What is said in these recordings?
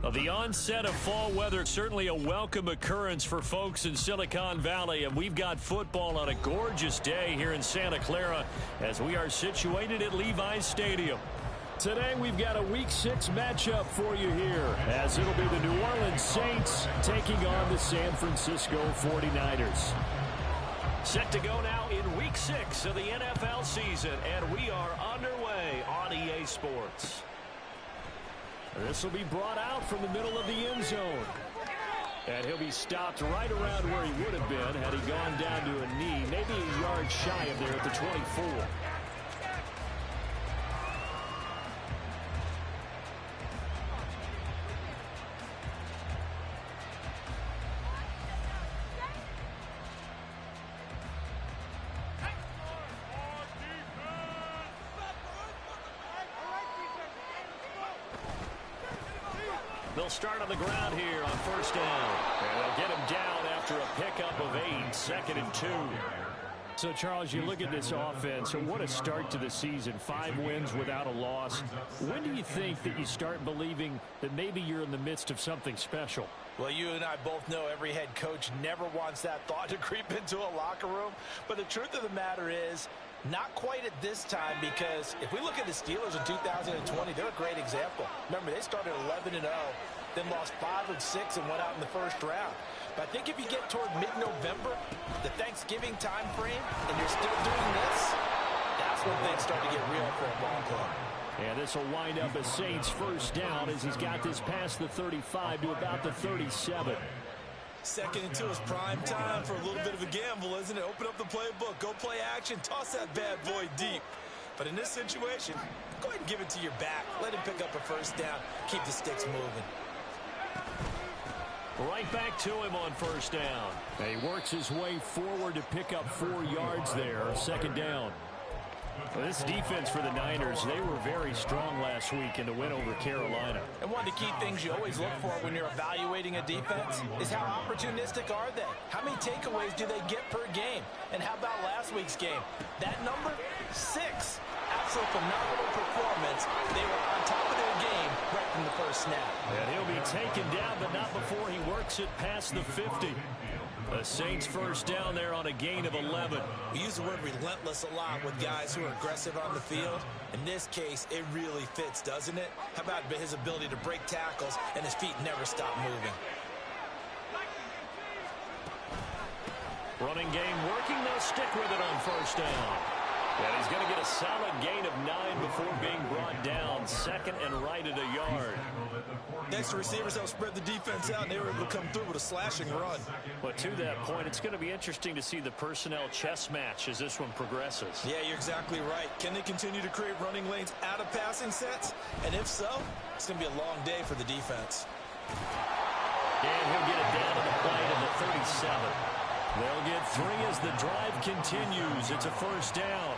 Well, the onset of fall weather, certainly a welcome occurrence for folks in Silicon Valley, and we've got football on a gorgeous day here in Santa Clara as we are situated at Levi's Stadium. Today we've got a Week 6 matchup for you here, as it'll be the New Orleans Saints taking on the San Francisco 49ers. Set to go now in Week 6 of the NFL season, and we are underway on EA Sports. This will be brought out from the middle of the end zone. And he'll be stopped right around where he would have been had he gone down to a knee, maybe a yard shy of there at the 24. They'll start on the ground here on first down. And they'll get him down after a pickup of 8, 2nd and 2. So, Charles, you look at this offense, and what a start to the season. 5 wins without a loss. When do you think that you start believing that maybe you're in the midst of something special? Well, you and I both know every head coach never wants that thought to creep into a locker room. But the truth of the matter is, not quite at this time, because if we look at the Steelers in 2020, they're a great example. Remember, they started 11-0, then lost 5 of 6 and went out in the first round. But I think if you get toward mid-November, the Thanksgiving time frame, and you're still doing this, that's when things start to get real for a ball club. And this will wind up a Saints first down as he's got this past the 35 to about the 37. 2nd and 2 is prime time for a little bit of a gamble, isn't it? Open up the playbook, go play action, toss that bad boy deep. But in this situation, go ahead and give it to your back. Let him pick up a first down. Keep the sticks moving. Right back to him on first down. He works his way forward to pick up 4 yards there, 2nd down. Well, this defense for the Niners, they were very strong last week in the win over Carolina. And one of the key things you always look for when you're evaluating a defense is how opportunistic are they? How many takeaways do they get per game? And how about last week's game? That number, 6. Absolute phenomenal performance. They were on top of their game right from the first snap. And he'll be taken down, but not before he works it past the 50. The Saints first down there on a gain of 11. We use the word relentless a lot with guys who are aggressive on the field. In this case, it really fits, doesn't it? How about his ability to break tackles and his feet never stop moving? Running game working, they'll stick with it on first down. And he's going to get a solid gain of 9 before being brought down. 2nd and right at a yard. Next, receivers help spread the defense out, and they were able to come through with a slashing run. But to that point, it's going to be interesting to see the personnel chess match as this one progresses. Yeah, you're exactly right. Can they continue to create running lanes out of passing sets? And if so, it's going to be a long day for the defense. And he'll get it down to the play to the 37. They'll get 3 as the drive continues. It's a first down.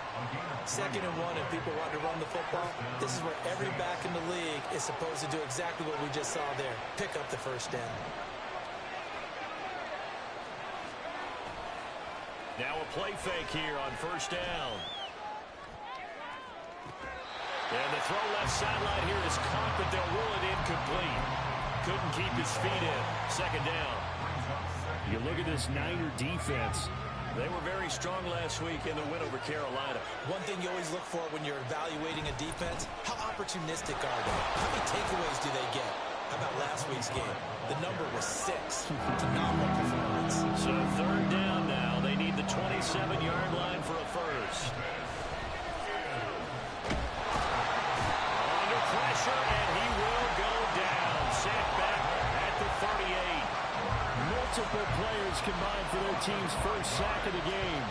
2nd and 1, if people want to run the football, this is where every back in the league is supposed to do exactly what we just saw there. Pick up the first down. Now a play fake here on first down. And the throw left sideline here is caught, but they'll rule it incomplete. Couldn't keep his feet in. 2nd down. You look at this Niner defense. They were very strong last week in the win over Carolina. One thing you always look for when you're evaluating a defense, how opportunistic are they? How many takeaways do they get? How about last week's game? The number was 6. Phenomenal performance. So 3rd down now. They need the 27-yard line for a first. Under pressure, and he will go down. Sacked back at the 38. Multiple players combined for their team's first sack of the game.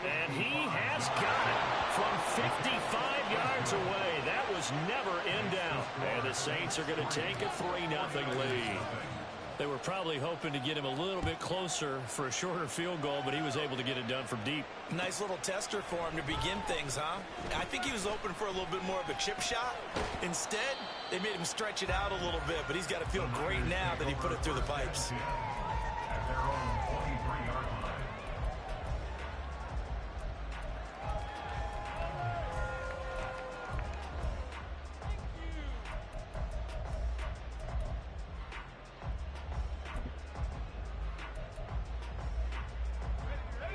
And he has got it from 55 yards away. That was never in doubt. And the Saints are going to take a 3-0 lead. They were probably hoping to get him a little bit closer for a shorter field goal, but he was able to get it done from deep. Nice little tester for him to begin things, huh? I think he was hoping for a little bit more of a chip shot. Instead, they made him stretch it out a little bit, but he's got to feel great now that he put it through the pipes.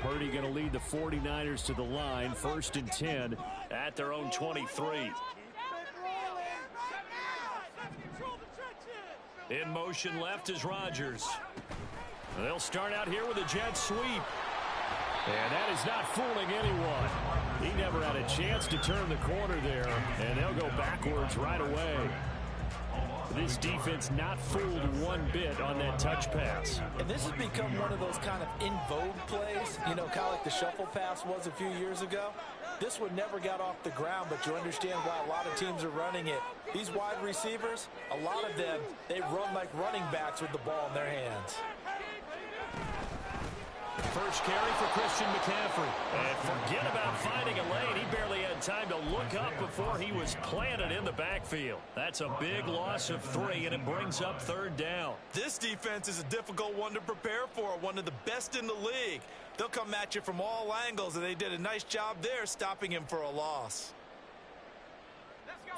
Purdy going to lead the 49ers to the line, 1st and 10 at their own 23. In motion left is Rodgers. They'll start out here with a jet sweep. And that is not fooling anyone. He never had a chance to turn the corner there, and they'll go backwards right away. This defense not fooled one bit on that touch pass. And this has become one of those kind of in vogue plays, you know, kind of like the shuffle pass was a few years ago. This one never got off the ground, but you understand why a lot of teams are running it. These wide receivers, a lot of them, they run like running backs with the ball in their hands. First carry for Christian McCaffrey. And forget about finding a lane. He barely had time to look up before he was planted in the backfield. That's a big loss of 3, and it brings up 3rd down. This defense is a difficult one to prepare for, one of the best in the league. They'll come at you from all angles, and they did a nice job there stopping him for a loss.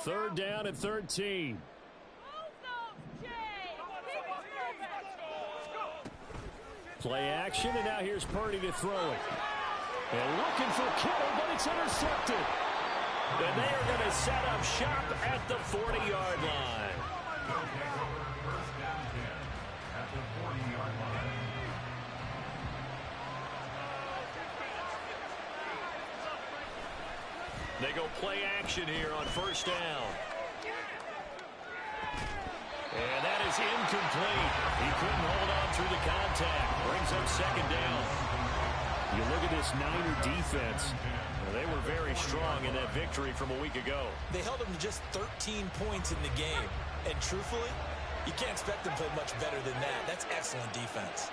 3rd down and 13. Play action, and now here's Purdy to throw it. And looking for Kittle, but it's intercepted. And they are going to set up shop at the 40-yard line. They go play action here on 1st down. And that is incomplete. He couldn't hold on through the contact. Brings up 2nd down. You look at this Niner defense. They were very strong in that victory from a week ago. They held them to just 13 points in the game. And truthfully, you can't expect them to play much better than that. That's excellent defense.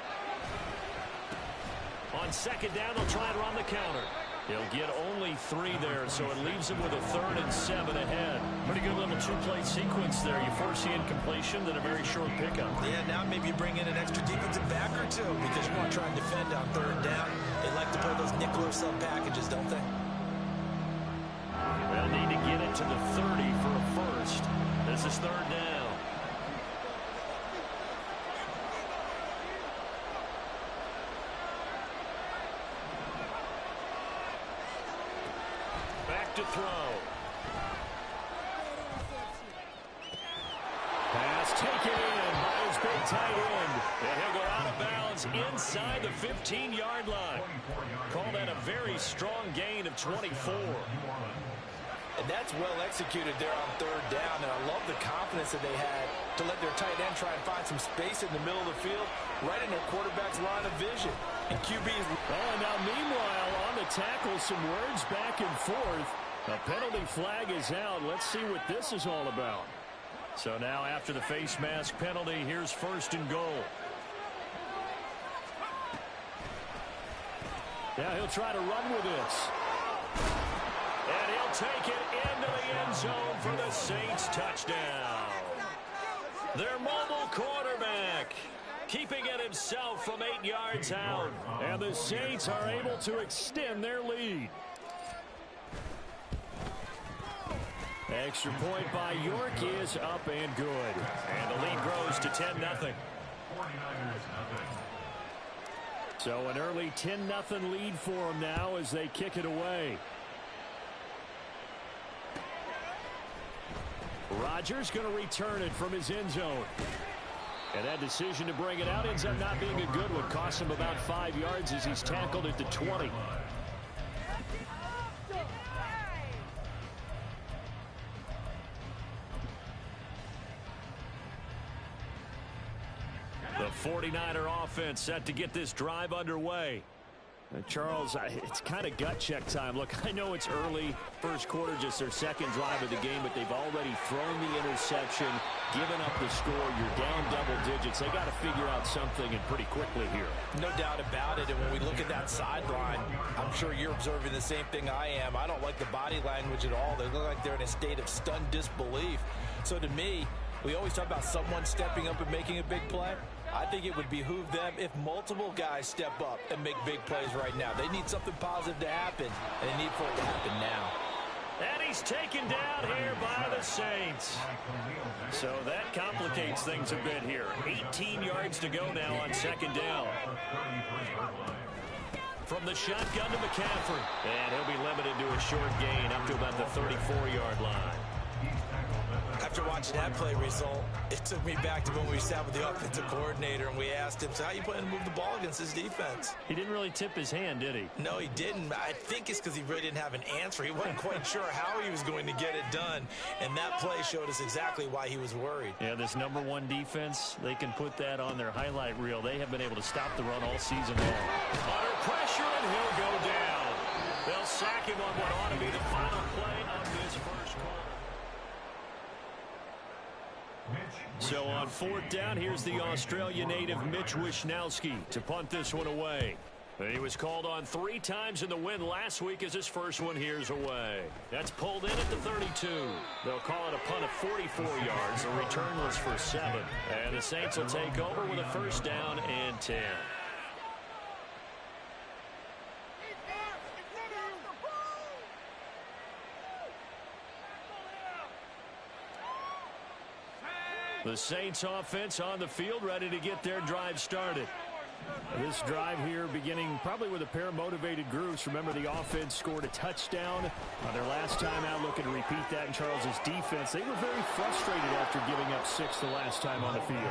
On 2nd down, they'll try to run the counter. He'll get only 3 there, so it leaves him with a 3rd and 7 ahead. Pretty good little 2-play sequence there. You force the incompletion, then a very short pickup. Yeah, now maybe you bring in an extra defensive back or 2 because you want to try and defend on 3rd down. They like to play those nickel or sub packages, don't they? They'll need to get it to the 30 for a 1st. This is 3rd down. To throw. Pass taken in by his big tight end. And he'll go out of bounds inside the 15-yard line. Call that a very strong gain of 24. And that's well executed there on 3rd down. And I love the confidence that they had to let their tight end try and find some space in the middle of the field, right in their quarterback's line of vision. And QB's... Oh, and now meanwhile on the tackle, some words back and forth. A penalty flag is out. Let's see what this is all about. So now after the face mask penalty, here's 1st and goal. Now he'll try to run with this. And he'll take it into the end zone for the Saints touchdown. Their mobile quarterback keeping it himself from 8 yards out. And the Saints are able to extend their lead. Extra point by York is up and good. And the lead grows to 10-0. So an early 10-0 lead for them now as they kick it away. Rodgers going to return it from his end zone. And that decision to bring it out ends up not being a good one. Costs him about 5 yards as he's tackled at the 20. The 49er offense set to get this drive underway. Charles, it's kind of gut check time. Look, I know it's early, first quarter, just their 2nd drive of the game, but they've already thrown the interception, given up the score. You're down double digits. They got to figure out something, and pretty quickly here. No doubt about it. And when we look at that sideline, I'm sure you're observing the same thing I am. I don't like the body language at all. They look like they're in a state of stunned disbelief. So to me, we always talk about someone stepping up and making a big play. I think it would behoove them if multiple guys step up and make big plays right now. They need something positive to happen, and they need for it to happen now. And he's taken down here by the Saints. So that complicates things a bit here. 18 yards to go now on 2nd down. From the shotgun to McCaffrey. And he'll be limited to a short gain up to about the 34-yard line. After watching that play result, it took me back to when we sat with the offensive coordinator and we asked him, so how you plan to move the ball against this defense? He didn't really tip his hand, did he? No, he didn't. I think it's because he really didn't have an answer. He wasn't quite sure how he was going to get it done, and that play showed us exactly why he was worried. Yeah, this #1 defense, they can put that on their highlight reel. They have been able to stop the run all season long. Under pressure, and he'll go down. They'll sack him on what ought to be the final play of this first quarter. So on 4th down, here's the Australia native Mitch Wishnowsky to punt this one away. He was called on 3 times in the win last week as his first one here's away. That's pulled in at the 32. They'll call it a punt of 44 yards. The return was for 7. And the Saints will take over with a first down and 10. The Saints offense on the field, ready to get their drive started. This drive here beginning probably with a pair of motivated groups. Remember, the offense scored a touchdown on their last time out, looking to repeat that in Charles's defense. They were very frustrated after giving up 6 the last time on the field.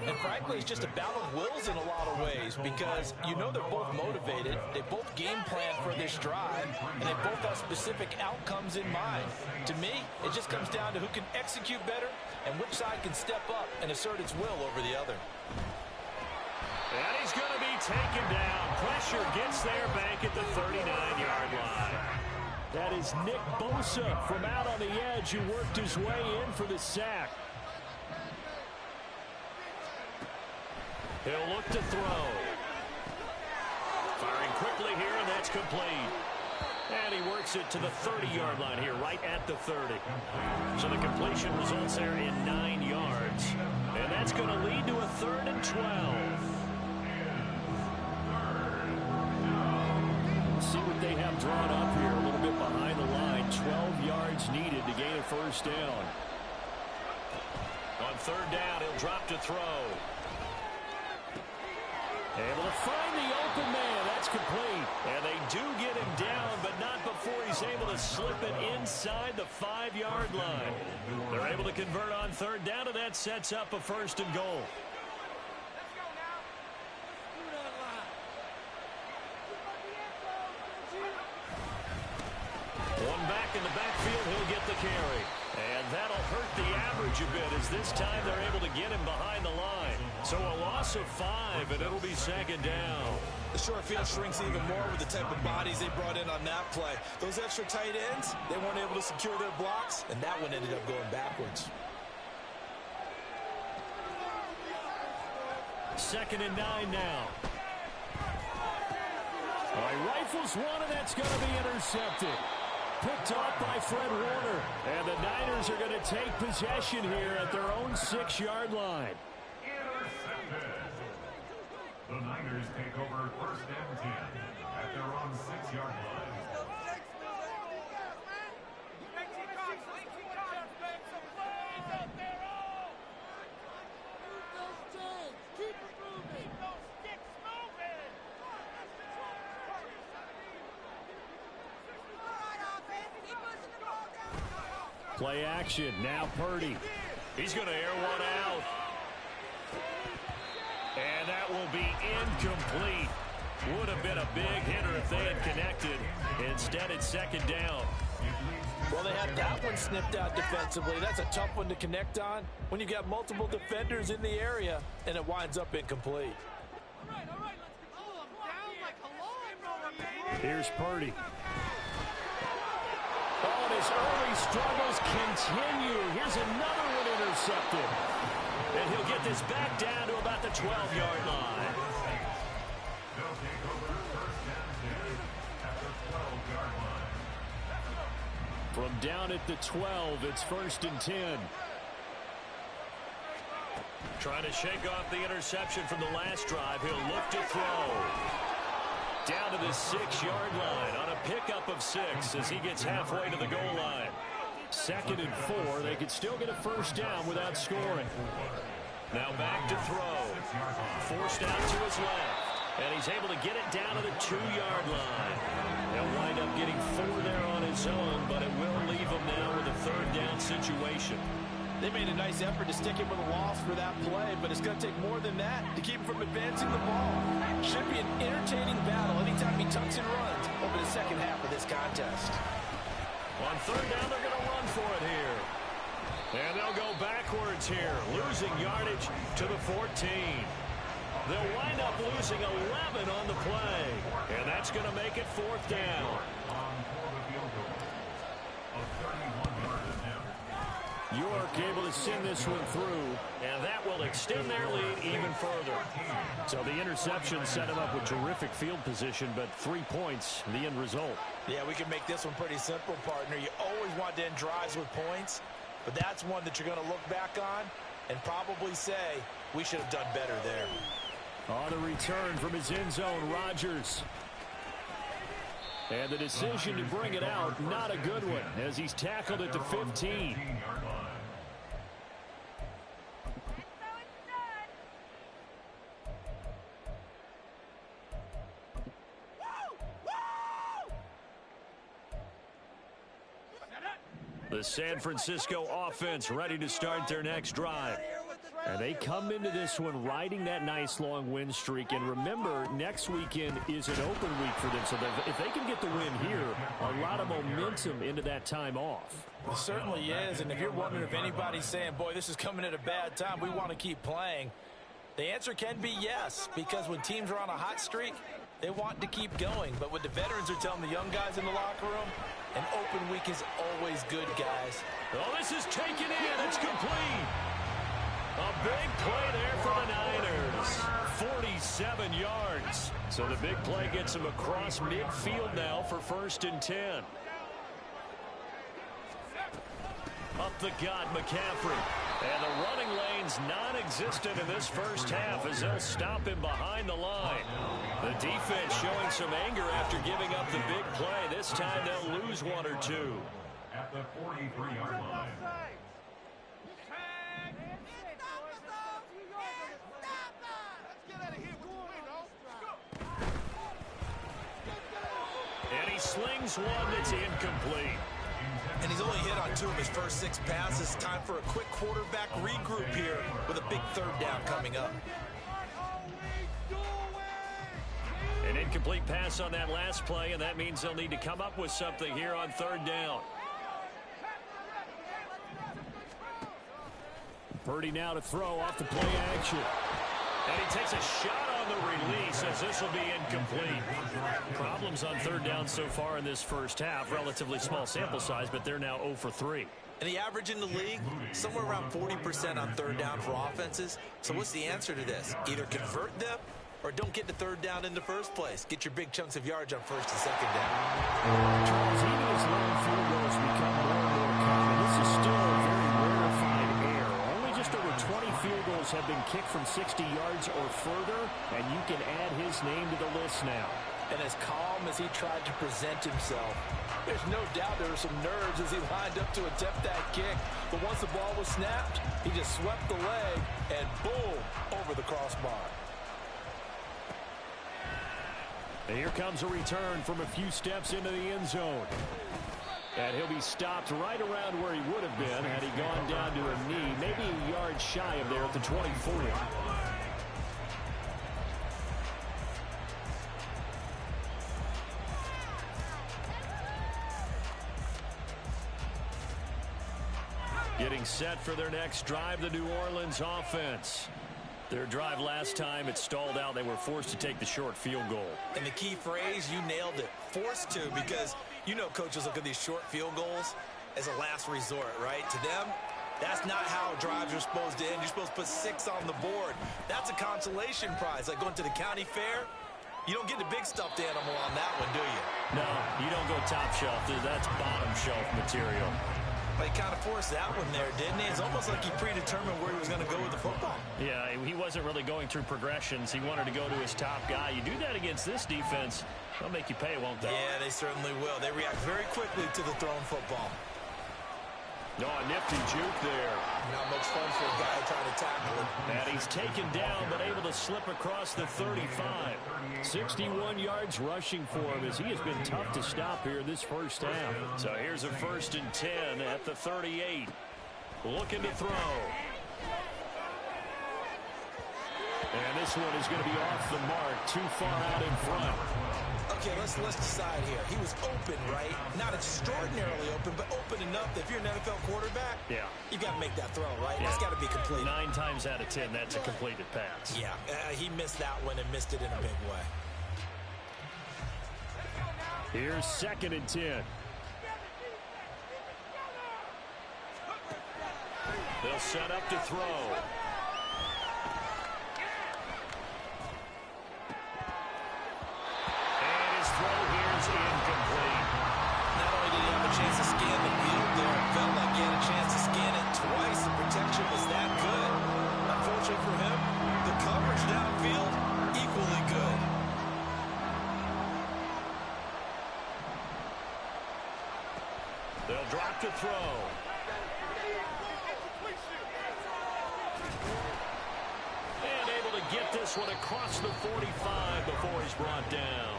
And frankly, it's just a battle of wills in a lot of ways because you know they're both motivated. They both game plan for this drive, and they both have specific outcomes in mind. To me, it just comes down to who can execute better and which side can step up and assert its will over the other. And he's going to be taken down. Pressure gets there back at the 39-yard line. That is Nick Bosa from out on the edge who worked his way in for the sack. He'll look to throw. Firing quickly here, and that's complete. And he works it to the 30-yard line here, right at the 30. So the completion results there in 9 yards. And that's going to lead to a 3rd and 12. See what they have drawn up here, a little bit behind the line. 12 yards needed to gain a first down. On 3rd down, he'll drop to throw. Able to find the open man. That's complete. And they do get him down, but not before he's able to slip it inside the 5-yard line. They're able to convert on 3rd down, and that sets up a 1st and goal. One back in the backfield, he'll get the carry. And that'll hurt the average a bit as this time they're able to get him behind the line. So a loss of 5, and it'll be 2nd down. The short field shrinks even more with the type of bodies they brought in on that play. Those extra tight ends, they weren't able to secure their blocks, and that one ended up going backwards. 2nd and 9 now. All right, rifles one, and that's going to be intercepted. Picked off by Fred Warner. And the Niners are going to take possession here at their own 6-yard line. Intercepted. The Niners take over 1st and 10 at their own 6-yard line. Play action. Now Purdy. He's going to air one out. And that will be incomplete. Would have been a big hitter if they had connected. Instead, it's 2nd down. Well, they had that one snipped out defensively. That's a tough one to connect on when you got multiple defenders in the area, and it winds up incomplete. Here's Purdy. Oh, and his early struggles continue. Here's another one intercepted. And he'll get this back down to about the 12-yard line. They'll take over 1st and 10 at the 12-yard line. From down at the 12, it's 1st and 10. Trying to shake off the interception from the last drive. He'll look to throw. Down to the 6-yard line on a pickup of 6 as he gets halfway to the goal line. 2nd and 4. They could still get a first down without scoring. Now back to throw. Forced out to his left. And he's able to get it down to the 2-yard line. He'll wind up getting 4 there on his own, but it will leave him now with a 3rd down situation. They made a nice effort to stick him with a loss for that play, but it's going to take more than that to keep him from advancing the ball. Should be an entertaining battle anytime he tucks and runs over the second half of this contest. On 3rd down, they're going to run for it here. And they'll go backwards here, losing yardage to the 14. They'll wind up losing 11 on the play, and that's going to make it 4th down. York able to send this one through, and that will extend their lead even further. So the interception set him up with terrific field position, but 3 points, the end result. Yeah, we can make this one pretty simple, partner. You always want to end drives with points, but that's one that you're going to look back on and probably say, we should have done better there. On the return from his end zone, Rodgers. And the decision to bring it out, not a good one, as he's tackled at the 15. The San Francisco offense ready to start their next drive. And they come into this one riding that nice long win streak. And remember, next weekend is an open week for them. So if they can get the win here, a lot of momentum into that time off. It certainly is. And if you're wondering if anybody's saying, boy, this is coming at a bad time, we want to keep playing, the answer can be yes. Because when teams are on a hot streak, they want to keep going. But what the veterans are telling the young guys in the locker room, an open week is always good, guys. Oh, this is taken in. It's complete. A big play there for the Niners. 47 yards. So the big play gets him across midfield now for 1st and 10. Up the gut, McCaffrey. And the running lane's non-existent in this first half as they'll stop him behind the line. The defense showing some anger after giving up the big play. This time they'll lose 1 or 2. At the 43-yard line. And he slings one that's incomplete. And he's only hit on 2 of his first 6 passes. Time for a quick quarterback regroup here with a big 3rd down coming up. An incomplete pass on that last play, and that means they'll need to come up with something here on 3rd down. Purdy now to throw off the play action. And he takes a shot on the release as this will be incomplete. Problems on 3rd down so far in this first half. Relatively small sample size, but they're now 0 for 3. And the average in the league, somewhere around 40% on 3rd down for offenses. So what's the answer to this? Either convert them or don't get the 3rd down in the first place. Get your big chunks of yards on 1st and 2nd down. Charles, even as long field goals become more and more common, this is still a very rarefied air. Only just over 20 field goals have been kicked from 60 yards or further, and you can add his name to the list now. And as calm as he tried to present himself, there's no doubt there were some nerves as he lined up to attempt that kick. But once the ball was snapped, he just swept the leg and boom, over the crossbar. And here comes a return from a few steps into the end zone. And he'll be stopped right around where he would have been had he gone down to a knee, maybe a yard shy of there at the 24. Getting set for their next drive, the New Orleans offense. Their drive last time, it stalled out. They were forced to take the short field goal. And the key phrase, you nailed it, forced to, because you know coaches look at these short field goals as a last resort, right? To them, that's not how drives are supposed to end. You're supposed to put 6 on the board. That's a consolation prize, like going to the county fair. You don't get the big stuffed animal on that one, do you? No, you don't go top shelf. That's bottom shelf material. But he kind of forced that one there, didn't he? It's almost like he predetermined where he was going to go with the football. Yeah, he wasn't really going through progressions. He wanted to go to his top guy. You do that against this defense, they'll make you pay, won't they? Yeah, they certainly will. They react very quickly to the thrown football. No, a nifty juke there. Not much fun for a guy trying to tackle him. And he's taken down, but able to slip across the 35. 61 yards rushing for him as he has been tough to stop here this first half. So here's a 1st and 10 at the 38. Looking to throw. And this one is going to be off the mark, too far out in front. Okay, let's decide here. He was open, right? Not extraordinarily open, but open enough that if you're an NFL quarterback, you got to make that throw, right? It's got to be completed. 9 times out of 10, that's a completed pass. Yeah, he missed that one and missed it in a big way. Here's 2nd and 10. They'll set up to throw. Incomplete. Not only did he have a chance to scan the field there, it felt like he had a chance to scan it twice. The protection was that good. Unfortunately for him, the coverage downfield, equally good. They'll drop to throw. And able to get this one across the 45 before he's brought down.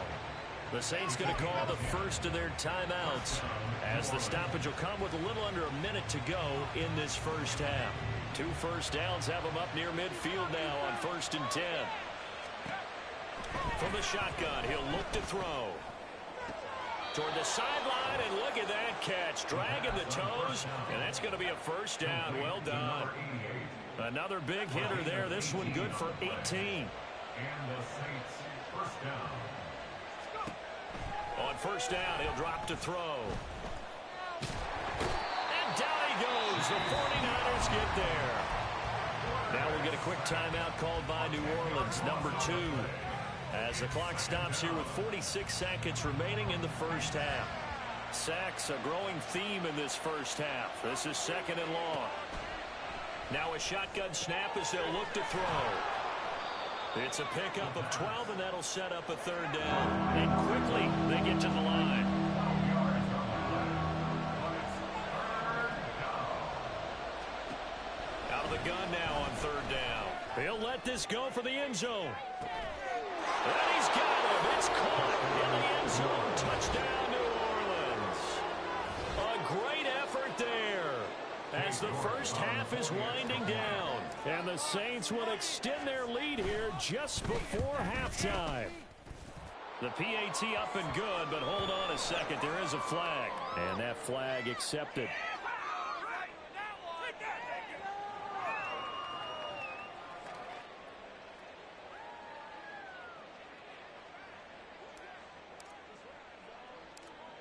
The Saints going to call the first of their timeouts as the stoppage will come with a little under a minute to go in this first half. 2 first downs have them up near midfield now on 1st and 10. From the shotgun, he'll look to throw. Toward the sideline, and look at that catch. Dragging the toes, and that's going to be a first down. Well done. Another big hitter there. This one good for 18. And the Saints first down. On 1st down, he'll drop to throw. And down he goes. The 49ers get there. Now we'll get a quick timeout called by New Orleans, number 2. As the clock stops here with 46 seconds remaining in the first half. Sacks, a growing theme in this first half. This is 2nd and long. Now a shotgun snap as they'll look to throw. It's a pickup of 12, and that'll set up a 3rd down. And quickly, they get to the line. Out of the gun now on 3rd down. He'll let this go for the end zone. And he's got him. It's caught in the end zone. Touchdown, New Orleans. A great effort there as the first half is winding down. And the Saints will extend their lead here just before halftime. The PAT up and good, but hold on a second. There is a flag. And that flag accepted.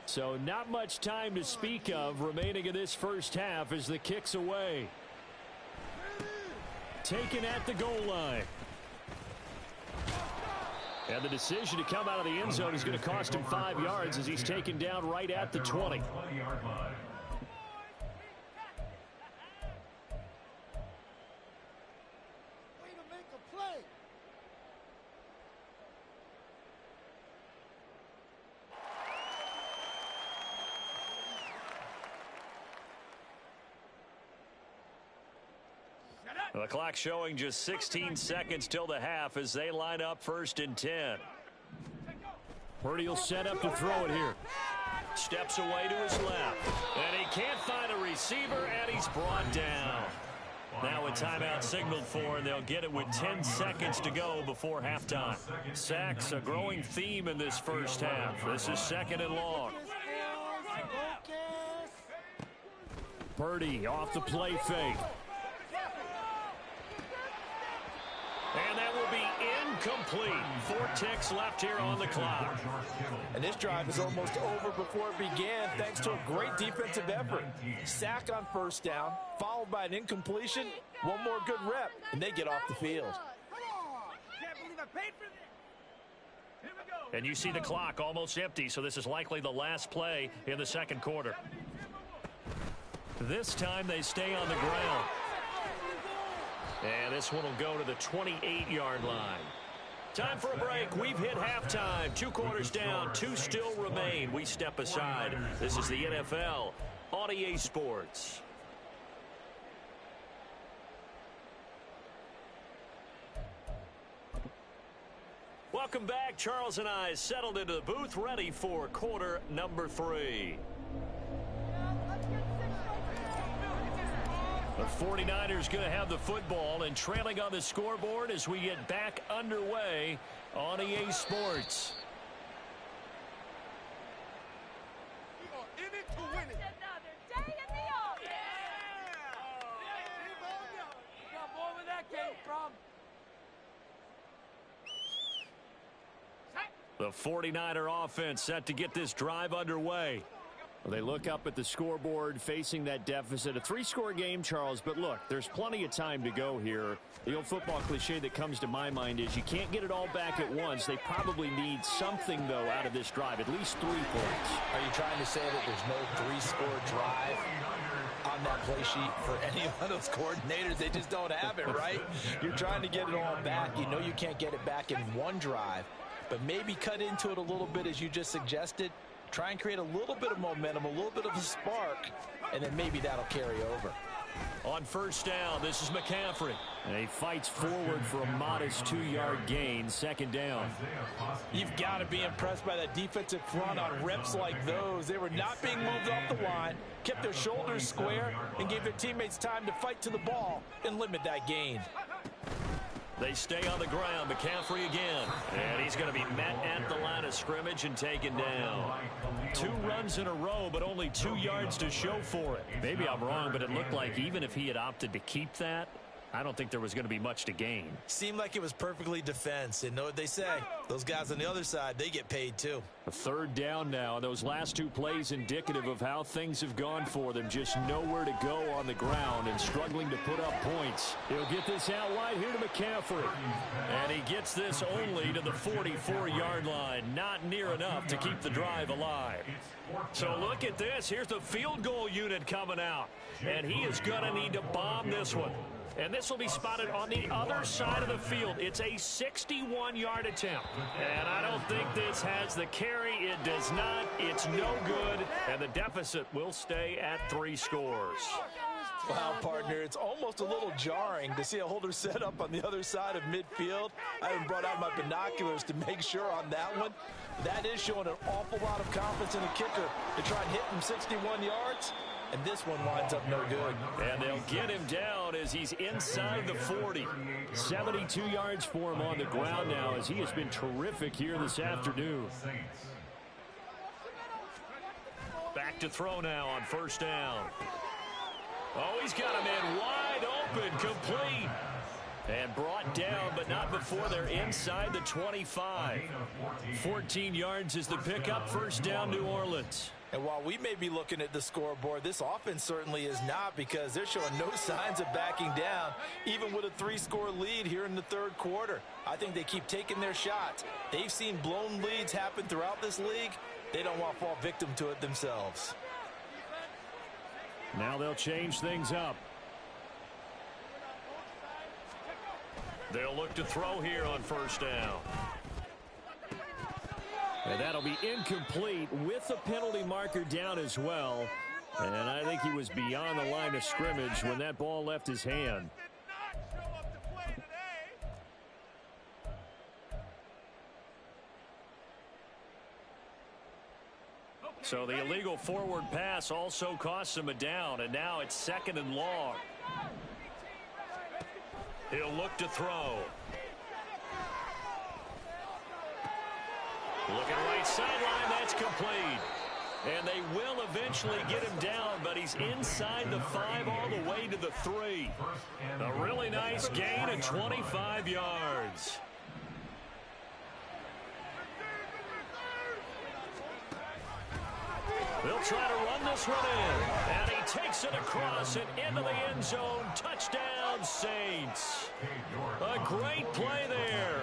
So not much time to speak of remaining in this first half as the kick's away. Taken at the goal line. And the decision to come out of the end zone is going to cost him 5 yards as he's taken down right at the 20. 20-yard line. The clock showing just 16 seconds till the half as they line up 1st and 10. Purdy will set up to throw it here. Steps away to his left. And he can't find a receiver, and he's brought down. Now a timeout signaled for, and they'll get it with 10 seconds to go before halftime. Sacks, a growing theme in this first half. This is 2nd and long. Purdy off the play fake. And that will be incomplete. 4 ticks left here on the clock. And this drive is almost over before it began thanks to a great defensive effort. Sack on 1st down, followed by an incompletion. One more good rep, and they get off the field. And you see the clock almost empty, so this is likely the last play in the 2nd quarter. This time they stay on the ground. And this one will go to the 28-yard line. Time for a break. We've hit halftime. 2 quarters down. 2 still remain. We step aside. This is the NFL on EA Sports. Welcome back. Charles and I settled into the booth, ready for quarter number 3. The 49ers going to have the football and trailing on the scoreboard as we get back underway on EA Sports. The 49er offense set to get this drive underway. Well, they look up at the scoreboard facing that deficit. A 3-score game, Charles, but look, there's plenty of time to go here. The old football cliche that comes to my mind is you can't get it all back at once. They probably need something, though, out of this drive, at least 3 points. Are you trying to say that there's no 3-score drive on that play sheet for any of those coordinators? They just don't have it, right? You're trying to get it all back. You know you can't get it back in one drive, but maybe cut into it a little bit as you just suggested. Try and create a little bit of momentum, a little bit of a spark, and then maybe that'll carry over. On first down, this is McCaffrey. And he fights forward for a modest 2-yard gain, second down. You've got to be impressed by that defensive front on reps like those. They were not being moved off the line, kept their shoulders square, and gave their teammates time to fight to the ball and limit that gain. They stay on the ground. McCaffrey again. And he's going to be met at the line of scrimmage and taken down. 2 runs in a row, but only 2 yards to show for it. Maybe I'm wrong, but it looked like even if he had opted to keep that, I don't think there was going to be much to gain. Seemed like it was perfectly defense. And know what they say? Those guys on the other side, they get paid too. A third down now. Those last 2 plays indicative of how things have gone for them. Just nowhere to go on the ground and struggling to put up points. He'll get this out wide here to McCaffrey. And he gets this only to the 44-yard line. Not near enough to keep the drive alive. So look at this. Here's the field goal unit coming out. And he is going to need to bomb this one. And this will be spotted on the other side of the field. It's a 61-yard attempt. And I don't think this has the carry. It does not. It's no good. And the deficit will stay at 3 scores. Wow, partner, it's almost a little jarring to see a holder set up on the other side of midfield. I haven't brought out my binoculars to make sure on that one. That is showing an awful lot of confidence in the kicker to try and hit him 61 yards. And this one winds up no good. And they'll get him down as he's inside the 40. 72 yards for him on the ground now as he has been terrific here this afternoon. Back to throw now on first down. Oh, he's got him in wide open, complete. And brought down, but not before they're inside the 25. 14 yards is the pickup. First down, New Orleans. And while we may be looking at the scoreboard, this offense certainly is not, because they're showing no signs of backing down, even with a 3-score lead here in the third quarter. I think they keep taking their shots. They've seen blown leads happen throughout this league. They don't want to fall victim to it themselves. Now they'll change things up. They'll look to throw here on first down. And that'll be incomplete with the penalty marker down as well. And I think he was beyond the line of scrimmage when that ball left his hand. So the illegal forward pass also costs him a down, and now it's 2nd and long. He'll look to throw. Looking right sideline, that's complete. And they will eventually get him down, but he's inside the 5 all the way to the 3. A really nice gain of 25 yards. They'll try to run this one in. And he takes it across and into the end zone. Touchdown, Saints. A great play there.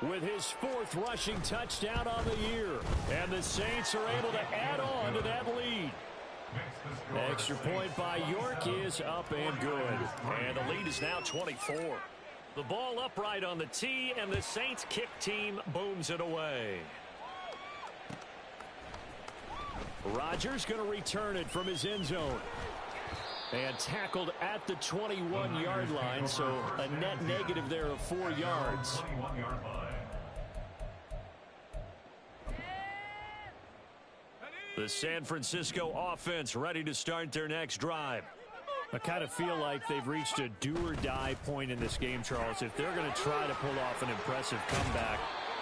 With his 4th rushing touchdown on the year. And the Saints are able to add on to that lead. Extra point by York is up and good. And the lead is now 24. The ball upright on the tee, and the Saints kick team booms it away. Rodgers going to return it from his end zone. And tackled at the 21-yard line, so a net negative there of 4 yards. The San Francisco offense ready to start their next drive. I kind of feel like they've reached a do-or-die point in this game, Charles. If they're going to try to pull off an impressive comeback,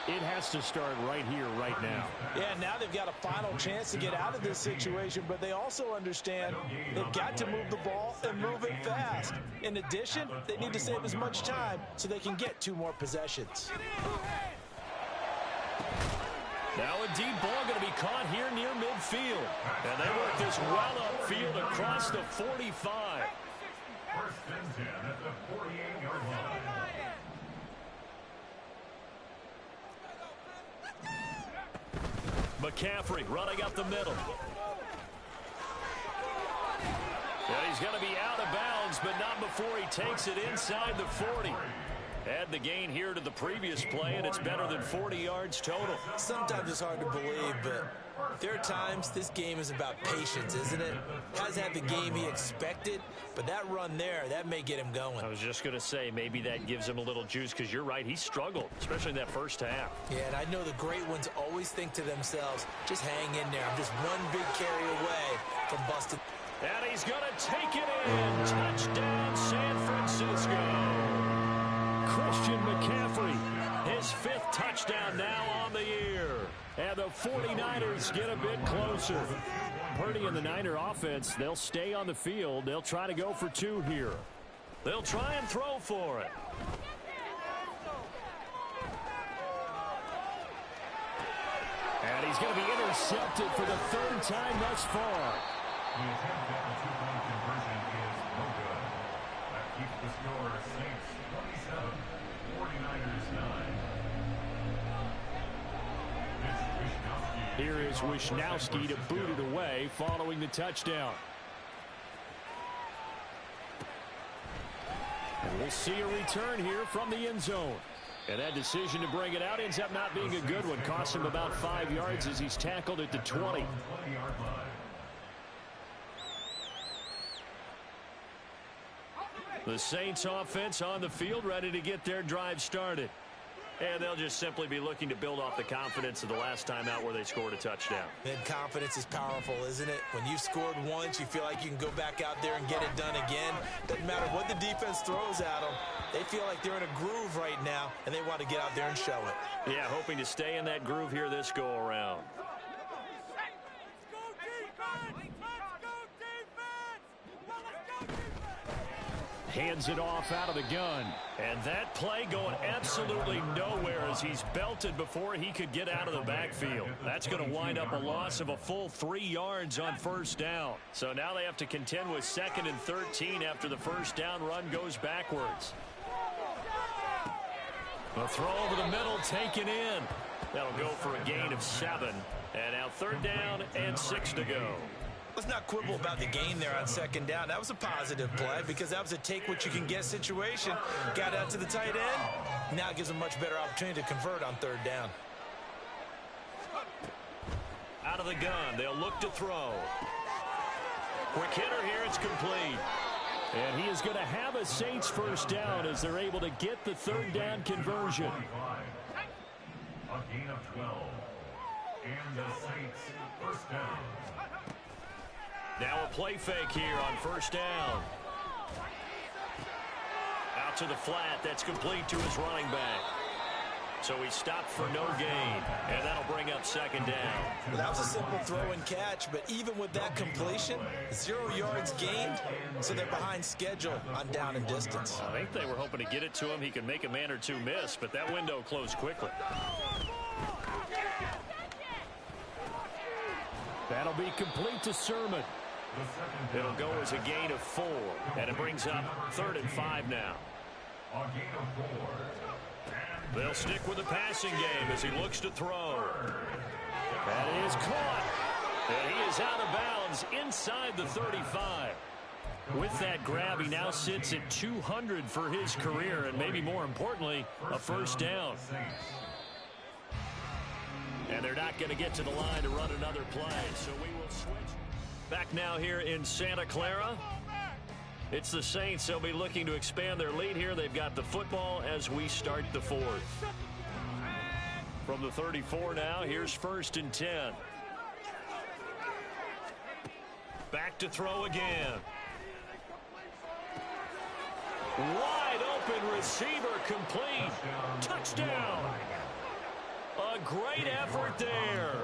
it has to start right here, right now. Yeah, now they've got a final chance to get out of this situation, but they also understand they've got to move the ball and move it fast. In addition, they need to save as much time so they can get 2 more possessions. Now a deep ball going to be caught here near midfield. And they work this well upfield across the 45. First and 10 at the 48-yard line. McCaffrey running up the middle. And he's going to be out of bounds, but not before he takes it inside the 40. Add the gain here to the previous play, and it's better than 40 yards total. Sometimes it's hard to believe, but there are times this game is about patience, isn't it? Hasn't had the game he expected, but that run there, that may get him going. I was just going to say, maybe that gives him a little juice, because you're right, he struggled, especially in that first half. Yeah, and I know the great ones always think to themselves, just hang in there. I'm just one big carry away from busting. And he's going to take it in. Touchdown, San Francisco. Christian McCaffrey, his 5th touchdown now on the year. And the 49ers get a bit closer. Purdy and the Niner offense, they'll stay on the field. They'll try to go for 2 here. They'll try and throw for it. And he's going to be intercepted for the 3rd time thus far. The attempt at the 2-point conversion is no good. That keeps the score Saints 27, 49ers 9. Here is Wishnowsky to boot it away following the touchdown. And we'll see a return here from the end zone. And that decision to bring it out ends up not being a good one. Cost him about 5 yards as he's tackled at the 20. 20-yard line. The Saints offense on the field ready to get their drive started. And they'll just simply be looking to build off the confidence of the last time out where they scored a touchdown. And confidence is powerful, isn't it? When you've scored once, you feel like you can go back out there and get it done again. Doesn't matter what the defense throws at them. They feel like they're in a groove right now, and they want to get out there and show it. Yeah, hoping to stay in that groove here this go-around. Hands it off out of the gun. And that play going absolutely nowhere as he's belted before he could get out of the backfield. That's going to wind up a loss of a full 3 yards on first down. So now they have to contend with 2nd and 13 after the first down run goes backwards. A throw over the middle taken in. That'll go for a gain of 7. And now 3rd down and 6 to go. Let's not quibble about the gain there on 2nd down. That was a positive play because that was a take-what-you-can-get situation. Got out to the tight end. Now it gives them a much better opportunity to convert on 3rd down. Out of the gun, they'll look to throw. Quick hitter here, it's complete. And he is going to have a Saints first down as they're able to get the 3rd down conversion. 25. A gain of 12. And the Saints first down. Now a play fake here on first down. Out to the flat. That's complete to his running back. So he stopped for no gain. And that'll bring up 2nd down. Well, that was a simple throw and catch, but even with that completion, 0 yards gained, so they're behind schedule on down and distance. I think they were hoping to get it to him. He could make a man or two miss, but that window closed quickly. That'll be complete to Sermon. It'll go as a gain of 4, and it brings up 3rd and 5 now. A gain of 4. They'll stick with the passing game as he looks to throw. That is caught. And he is out of bounds inside the 35. With that grab, he now sits at 200 for his career, and maybe more importantly, a first down. And they're not going to get to the line to run another play, so we will switch. Back now here in Santa Clara. It's the Saints. They'll be looking to expand their lead here. They've got the football as we start the 4th. From the 34 now, here's 1st and 10. Back to throw again. Wide open receiver, complete. Touchdown. A great effort there.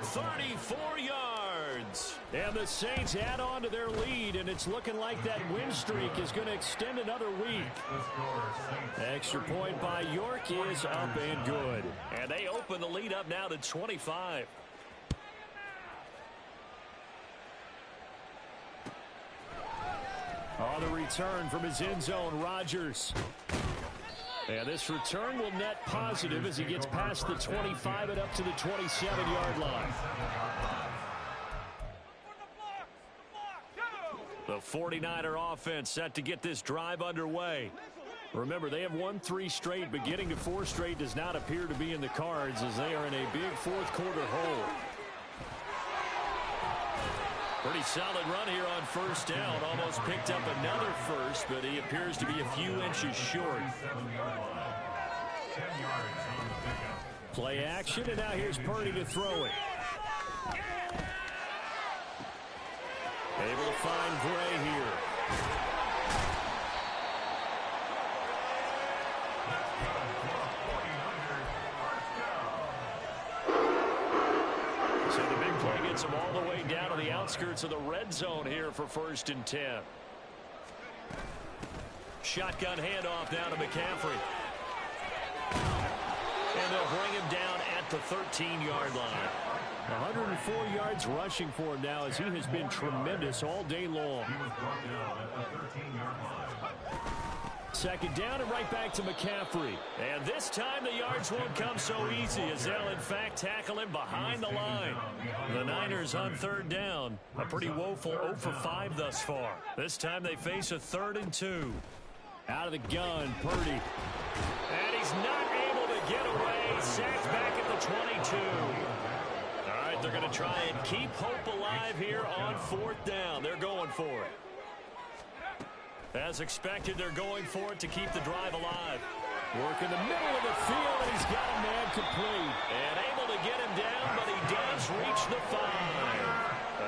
34 yards. And the Saints add on to their lead, and it's looking like that win streak is going to extend another week. Extra point by York is up and good. And they open the lead up now to 25. On the return from his end zone, Rodgers. And this return will net positive as he gets past the 25 and up to the 27-yard line. The 49er offense set to get this drive underway. Remember, they have won 3 straight, but getting to 4 straight does not appear to be in the cards as they are in a big fourth-quarter hole. Pretty solid run here on first down. Almost picked up another first, but he appears to be a few inches short. Play action, and now here's Purdy to throw it. Able to find Gray here. So the big play gets him all the way down to the outskirts of the red zone here for 1st and 10. Shotgun handoff now to McCaffrey. And they'll bring him down at the 13-yard line. 104 yards rushing for him now as he has been tremendous all day long. Second down and right back to McCaffrey. And this time the yards won't come so easy as they'll in fact tackle him behind the line. The Niners on 3rd down. A pretty woeful 0 for 5 thus far. This time they face a 3rd and 2. Out of the gun, Purdy. And he's not able to get away. Sacked back at the 22. All right, they're going to try and keep hope alive here on 4th down. They're going for it. As expected, they're going for it to keep the drive alive. Work in the middle of the field, and he's got a man complete. And able to get him down, but he does reach the 5.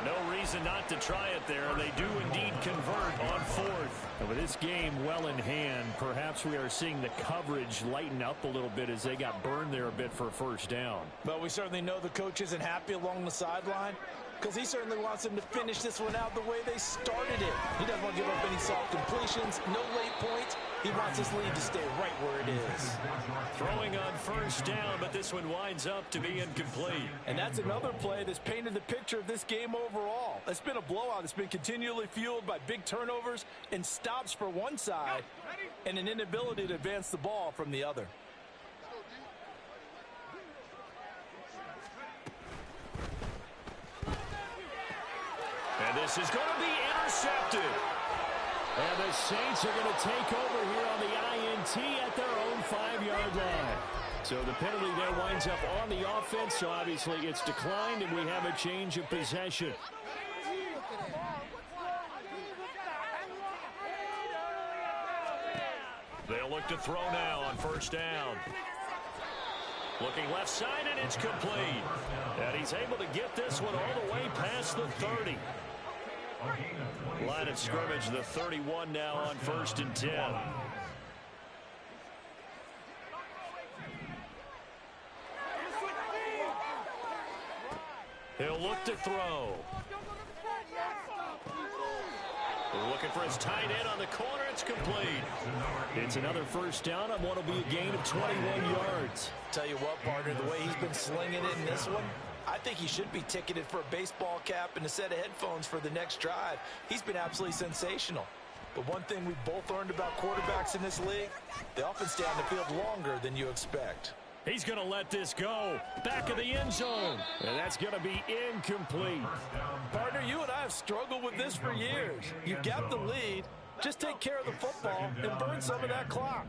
No reason not to try it there, and they do indeed convert on 4th. And with this game well in hand, perhaps we are seeing the coverage lighten up a little bit as they got burned there a bit for a 1st down. But we certainly know the coach isn't happy along the sideline, because he certainly wants them to finish this one out the way they started it. He doesn't want to give up any soft completions, no late points. He wants his lead to stay right where it is. Throwing on 1st down, but this one winds up to be incomplete. And that's another play that's painted the picture of this game overall. It's been a blowout. It's been continually fueled by big turnovers and stops for one side and an inability to advance the ball from the other. And this is going to be intercepted. And the Saints are going to take over here on the INT at their own 5-yard line. So the penalty there winds up on the offense, so obviously it's declined, and we have a change of possession. They'll look to throw now on 1st down. Looking left side, and it's complete. And he's able to get this one all the way past the 30. Line of scrimmage, the 31 now on 1st and 10. He'll look to throw. Looking for his tight end on the corner. It's complete. It's another 1st down on what will be a gain of 21 yards. Tell you what, partner, the way he's been slinging it in this one, I think he should be ticketed for a baseball cap and a set of headphones for the next drive. He's been absolutely sensational. But one thing we've both learned about quarterbacks in this league, they often stay on the field longer than you expect. He's going to let this go. Back of the end zone. And that's going to be incomplete. Partner, you and I have struggled with this for years. You've got the lead. Just take care of the football and burn some of that clock.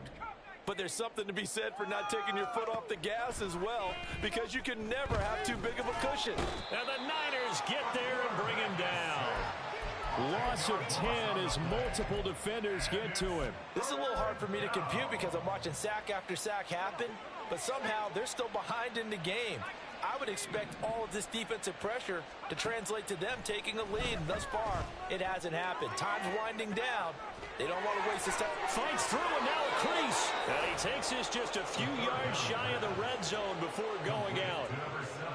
But there's something to be said for not taking your foot off the gas as well, because you can never have too big of a cushion. And the Niners get there and bring him down. Loss of 10 as multiple defenders get to him. This is a little hard for me to compute because I'm watching sack after sack happen, but somehow they're still behind in the game. I would expect all of this defensive pressure to translate to them taking a lead. And thus far, it hasn't happened. Time's winding down. They don't want to waste this time. Fights through and now a crease. And he takes this just a few yards shy of the red zone before going out.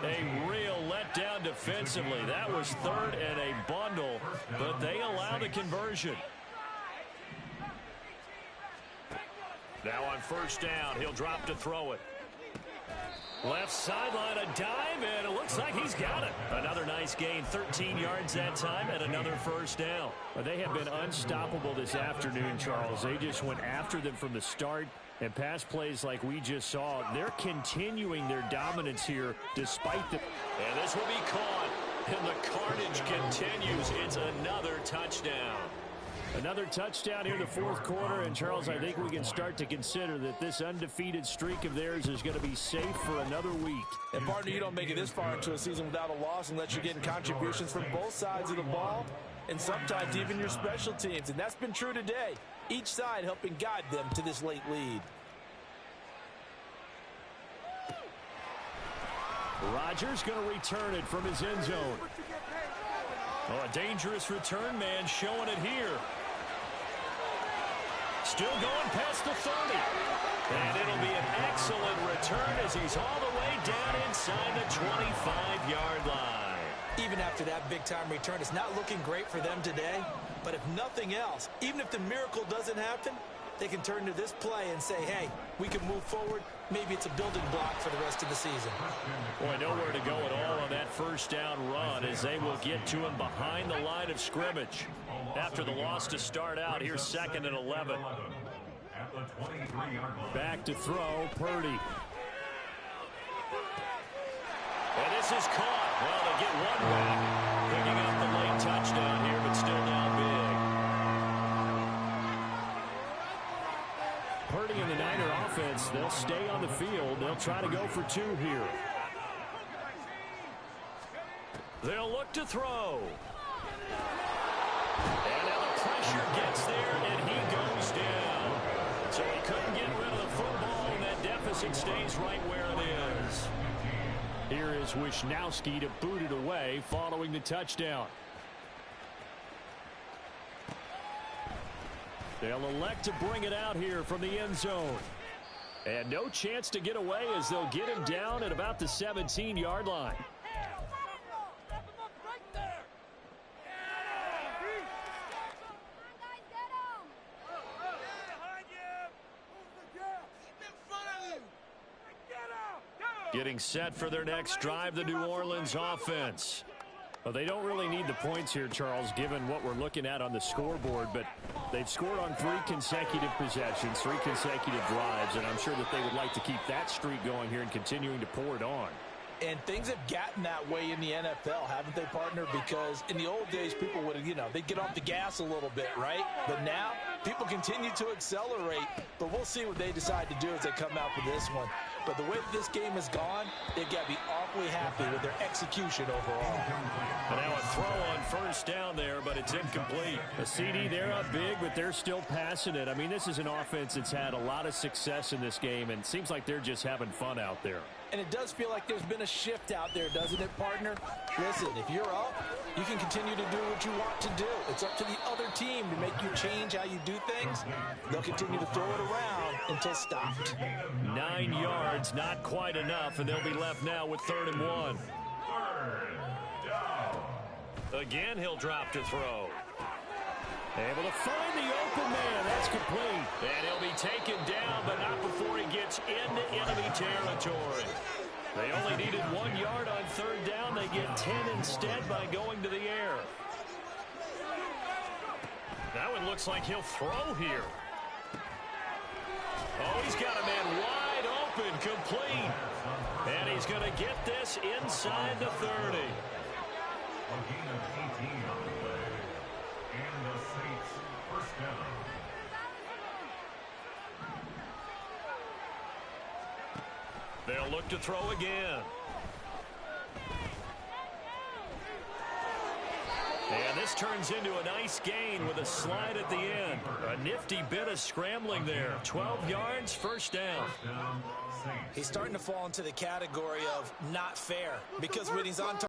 A real letdown defensively. That was third and a bundle, but they allow the conversion. Now on first down, he'll drop to throw it. Left sideline, a dive, and it looks like he's got it. Another nice gain, 13 yards that time, and another first down. Well, they have been unstoppable this afternoon, Charles. They just went after them from the start, and pass plays like we just saw, they're continuing their dominance here despite the... And this will be caught, and the carnage continues. It's another touchdown. Another touchdown here in the fourth quarter, and Charles, I think we can start to consider that this undefeated streak of theirs is going to be safe for another week. And partner, you don't make it this far into a season without a loss unless you're getting contributions from both sides of the ball, and sometimes even your special teams, and that's been true today. Each side helping guide them to this late lead. Rodgers going to return it from his end zone. Oh, a dangerous return man showing it here. Still going past the 30. And it'll be an excellent return as he's all the way down inside the 25-yard line. Even after that big-time return, it's not looking great for them today. But if nothing else, even if the miracle doesn't happen, they can turn to this play and say, hey, we can move forward. Maybe it's a building block for the rest of the season. Boy, nowhere to go at all on that first down run as they will get to him behind the line of scrimmage. After the loss to start out, here's 2nd and 11. Back to throw, Purdy. And this is caught. Well, they get one back. Picking up the late touchdown here, but still down big. Purdy and the Niner offense, they'll stay on the field. They'll try to go for 2 here. They'll look to throw. And now the pressure gets there, and he goes down. So he couldn't get rid of the football, and that deficit stays right where it is. Here is Wisnowski to boot it away following the touchdown. They'll elect to bring it out here from the end zone. And no chance to get away as they'll get him down at about the 17-yard line. Getting set for their next drive, the New Orleans offense. Well, they don't really need the points here, Charles, given what we're looking at on the scoreboard, but they've scored on 3 consecutive possessions, 3 consecutive drives, and I'm sure that they would like to keep that streak going here and continuing to pour it on. And things have gotten that way in the NFL, haven't they, partner? Because in the old days, people would, they'd get off the gas a little bit, right? But now, people continue to accelerate. But we'll see what they decide to do as they come out for this one. But the way that this game has gone, they've got to be awfully happy with their execution overall. And now a throw on first down there, but it's incomplete. A CD, they're up big, but they're still passing it. I mean, this is an offense that's had a lot of success in this game, and it seems like they're just having fun out there. And it does feel like there's been a shift out there, doesn't it, partner? Listen, if you're up, you can continue to do what you want to do. It's up to the other team to make you change how you do things. They'll continue to throw it around until stopped. 9 yards, not quite enough, and they'll be left now with 3rd and 1. Again, he'll drop to throw. Able to find the open man. That's complete. And he'll be taken down, but not before he gets into enemy territory. They only needed 1 yard on 3rd down. They get 10 instead by going to the air. That one looks like he'll throw here. Oh, he's got a man wide open, complete. And he's going to get this inside the 30. A gain of 18 on the play. And the Saints first down. They'll look to throw again. And this this turns into a nice gain with a slide at the end. A nifty bit of scrambling there. 12 yards, first down. He's starting to fall into the category of not fair, because when he's on